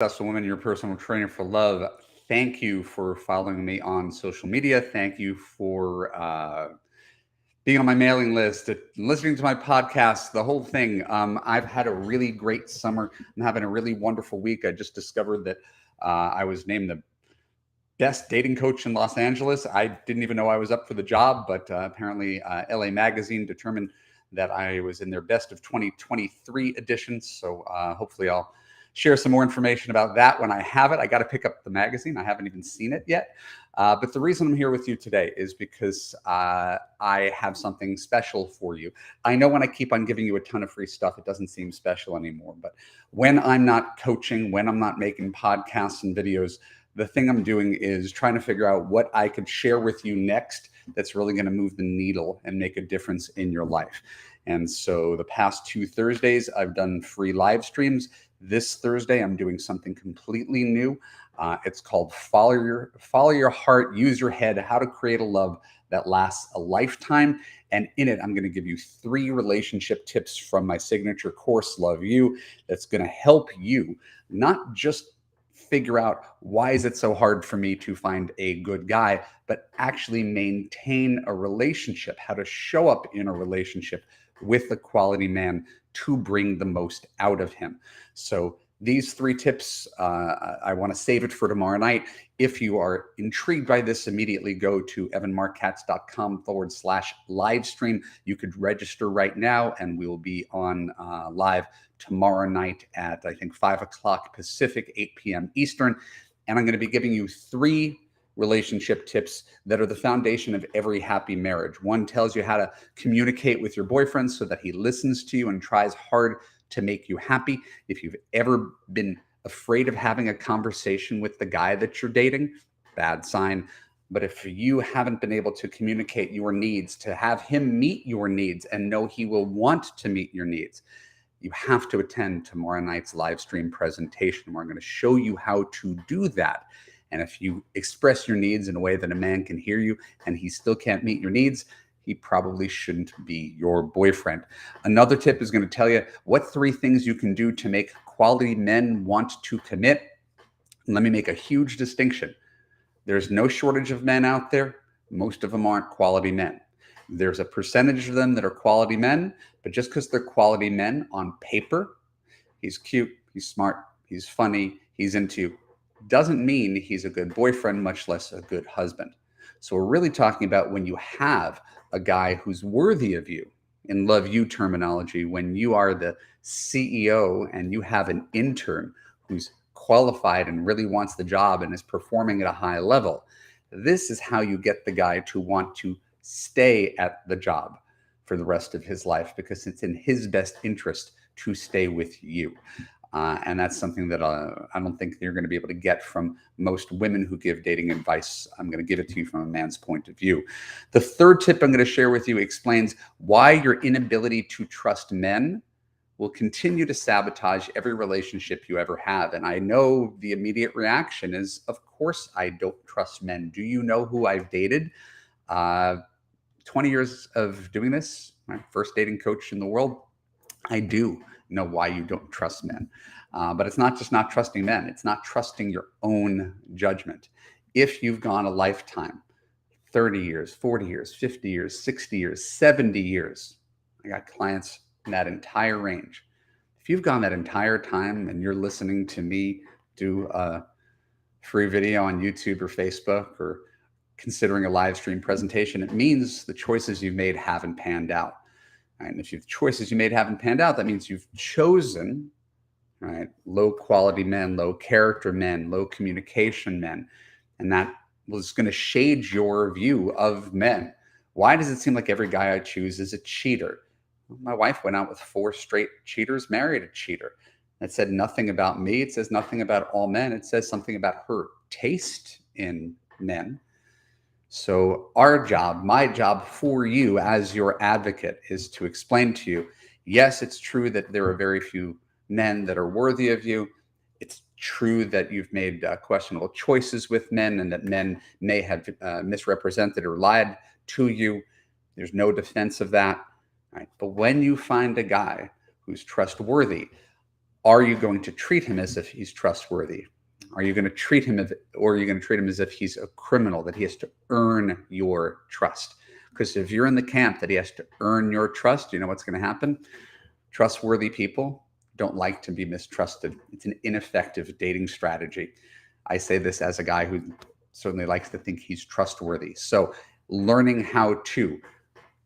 Successful Women, your personal trainer for love. Thank you for following me on social media. Thank you for being on my mailing list, listening to my podcast, the whole thing. I've had a really great summer. I'm having a really wonderful week. I just discovered that I was named the best dating coach in Los Angeles. I didn't even know I was up for the job, but apparently LA Magazine determined that I was in their best of 2023 edition. So hopefully I'll share some more information about that when I have it. I got to pick up the magazine. I haven't even seen it yet. But the reason I'm here with you today is because I have something special for you. I know when I keep on giving you a ton of free stuff, it doesn't seem special anymore. But when I'm not coaching, when I'm not making podcasts and videos, the thing I'm doing is trying to figure out what I could share with you next that's really going to move the needle and make a difference in your life. And so the past 2 Thursdays, I've done free live streams. This Thursday, I'm doing something completely new. It's called Follow Your Heart, Use Your Head, How to Create a Love That Lasts a Lifetime. And in it, I'm going to give you 3 relationship tips from my signature course, Love You, that's going to help you not just figure out why is it so hard for me to find a good guy, but actually maintain a relationship, how to show up in a relationship with a quality man to bring the most out of him. So these 3 tips, I want to save it for tomorrow night. If you are intrigued by this, immediately go to evanmarckatz.com/live stream. You could register right now, and we will be on live tomorrow night at, I think, 5 o'clock Pacific, 8 p.m. Eastern. And I'm going to be giving you 3 relationship tips that are the foundation of every happy marriage. One tells you how to communicate with your boyfriend so that he listens to you and tries hard to make you happy. If you've ever been afraid of having a conversation with the guy that you're dating, bad sign. But if you haven't been able to communicate your needs, to have him meet your needs and know he will want to meet your needs, you have to attend tomorrow night's live stream presentation where I'm going to show you how to do that. And if you express your needs in a way that a man can hear you and he still can't meet your needs, he probably shouldn't be your boyfriend. Another tip is going to tell you what 3 things you can do to make quality men want to commit. And let me make a huge distinction. There's no shortage of men out there. Most of them aren't quality men. There's a percentage of them that are quality men, but just because they're quality men on paper, he's cute, he's smart, he's funny, he's into you, doesn't mean he's a good boyfriend, much less a good husband. So we're really talking about when you have a guy who's worthy of you, in Love You terminology, when you are the CEO and you have an intern who's qualified and really wants the job and is performing at a high level. This is how you get the guy to want to stay at the job for the rest of his life, because it's in his best interest to stay with you. And that's something that I don't think you're going to be able to get from most women who give dating advice. I'm going to give it to you from a man's point of view. The 3rd tip I'm going to share with you explains why your inability to trust men will continue to sabotage every relationship you ever have. And I know the immediate reaction is, of course, I don't trust men. Do you know who I've dated? 20 years of doing this, my first dating coach in the world. I do know why you don't trust men. But it's not just not trusting men. It's not trusting your own judgment. If you've gone a lifetime, 30 years, 40 years, 50 years, 60 years, 70 years, I got clients in that entire range. If you've gone that entire time and you're listening to me do a free video on YouTube or Facebook or considering a live stream presentation, it means the choices you've made haven't panned out. Right? And if the choices you made haven't panned out, that means you've chosen, right, low quality men, low character men, low communication men. And that was going to shade your view of men. Why does it seem like every guy I choose is a cheater? Well, my wife went out with 4 straight cheaters, married a cheater. That said nothing about me. It says nothing about all men. It says something about her taste in men. So our job, my job for you as your advocate, is to explain to you, yes, it's true that there are very few men that are worthy of you. It's true that you've made questionable choices with men and that men may have misrepresented or lied to you. There's no defense of that. Right? But when you find a guy who's trustworthy, Are you going to treat him as if he's trustworthy? Are you going to treat him or are you going to treat him as if he's a criminal, that he has to earn your trust? Because if you're in the camp that he has to earn your trust, you know what's going to happen? Trustworthy people don't like to be mistrusted. It's an ineffective dating strategy. I say this as a guy who certainly likes to think he's trustworthy. So learning how to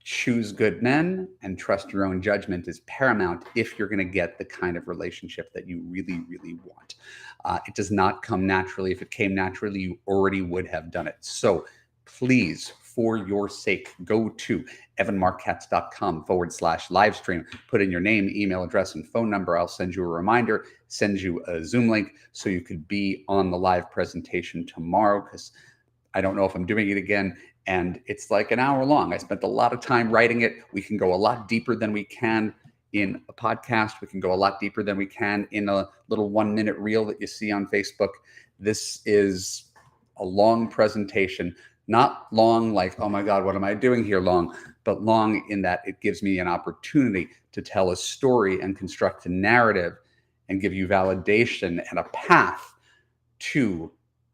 choose good men and trust your own judgment is paramount if you're going to get the kind of relationship that you really, really want. It does not come naturally. If it came naturally, you already would have done it. So please, for your sake, go to evanmarckatz.com/livestream. Put in your name, email address, and phone number. I'll send you a reminder, send you a Zoom link so you could be on the live presentation tomorrow, because I don't know if I'm doing it again. And it's like an hour long. I spent a lot of time writing it. We can go a lot deeper than we can in a podcast. We can go a lot deeper than we can in a little 1-minute reel that you see on Facebook. This is a long presentation, not long like, oh my God, what am I doing here long, but long in that it gives me an opportunity to tell a story and construct a narrative and give you validation and a path to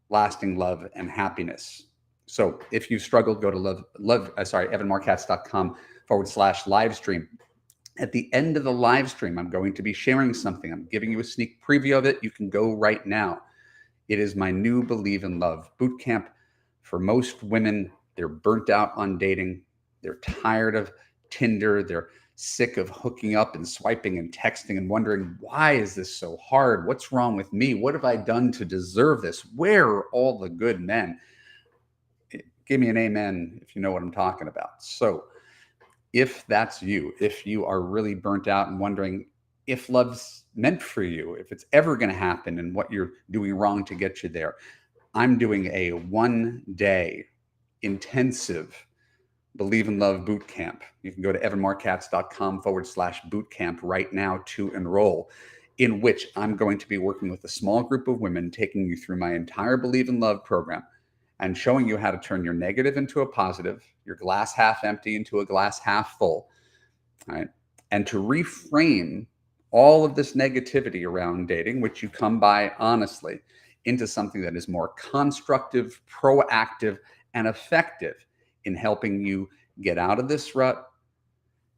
lasting love and happiness. So if you've struggled, go to evanmarckatz.com/livestream. At the end of the live stream, I'm going to be sharing something. I'm giving you a sneak preview of it. You can go right now. It is my new Believe in Love bootcamp. For most women, they're burnt out on dating. They're tired of Tinder. They're sick of hooking up and swiping and texting and wondering, why is this so hard? What's wrong with me? What have I done to deserve this? Where are all the good men? Give me an amen if you know what I'm talking about. So if that's you, if you are really burnt out and wondering if love's meant for you, if it's ever going to happen and what you're doing wrong to get you there, I'm doing a 1-day intensive Believe in Love bootcamp. You can go to evanmarckatz.com/bootcamp right now to enroll, in which I'm going to be working with a small group of women, taking you through my entire Believe in Love program and showing you how to turn your negative into a positive, your glass half empty into a glass half full, right? And to reframe all of this negativity around dating, which you come by honestly, into something that is more constructive, proactive, and effective in helping you get out of this rut,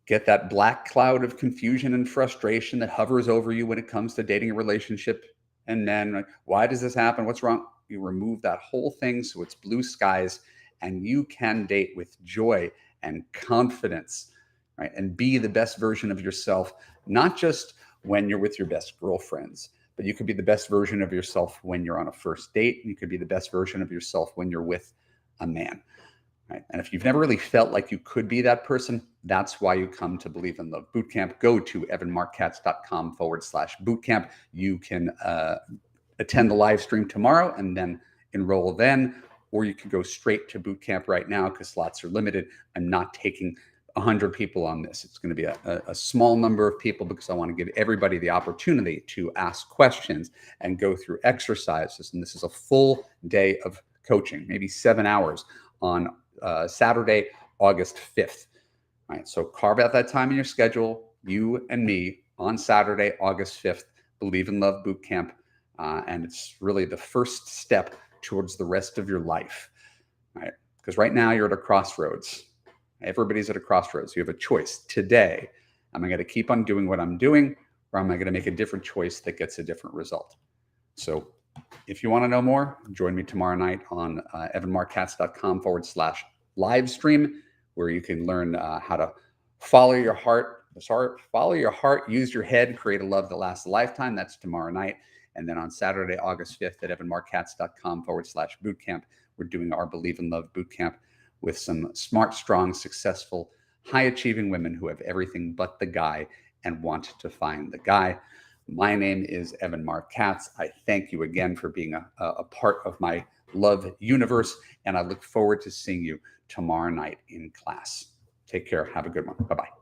get that black cloud of confusion and frustration that hovers over you when it comes to dating a relationship. And then, why does this happen? What's wrong? You remove that whole thing so it's blue skies and you can date with joy and confidence, right? And be the best version of yourself, not just when you're with your best girlfriends, but you could be the best version of yourself when you're on a first date. You could be the best version of yourself when you're with a man, right? And if you've never really felt like you could be that person, that's why you come to Believe in Love Bootcamp. Go to evanmarckatz.com/bootcamp. You can attend the live stream tomorrow and then enroll then, or you could go straight to bootcamp right now because slots are limited. I'm not taking 100 people on this. It's going to be a small number of people because I want to give everybody the opportunity to ask questions and go through exercises. And this is a full day of coaching, maybe 7 hours on Saturday, August 5th. All right, so carve out that time in your schedule, you and me on Saturday, August 5th, Believe in Love Bootcamp. And it's really the first step towards the rest of your life, right? Because right now you're at a crossroads. Everybody's at a crossroads. You have a choice today. Am I going to keep on doing what I'm doing, or am I going to make a different choice that gets a different result? So if you want to know more, join me tomorrow night on evanmarckatz.com/livestream, where you can learn how to follow your heart, use your head, create a love that lasts a lifetime. That's tomorrow night. And then on Saturday, August 5th at evanmarckatz.com/bootcamp, we're doing our Believe in Love bootcamp with some smart, strong, successful, high-achieving women who have everything but the guy and want to find the guy. My name is Evan Marc Katz. I thank you again for being a part of my love universe, and I look forward to seeing you tomorrow night in class. Take care. Have a good one. Bye-bye.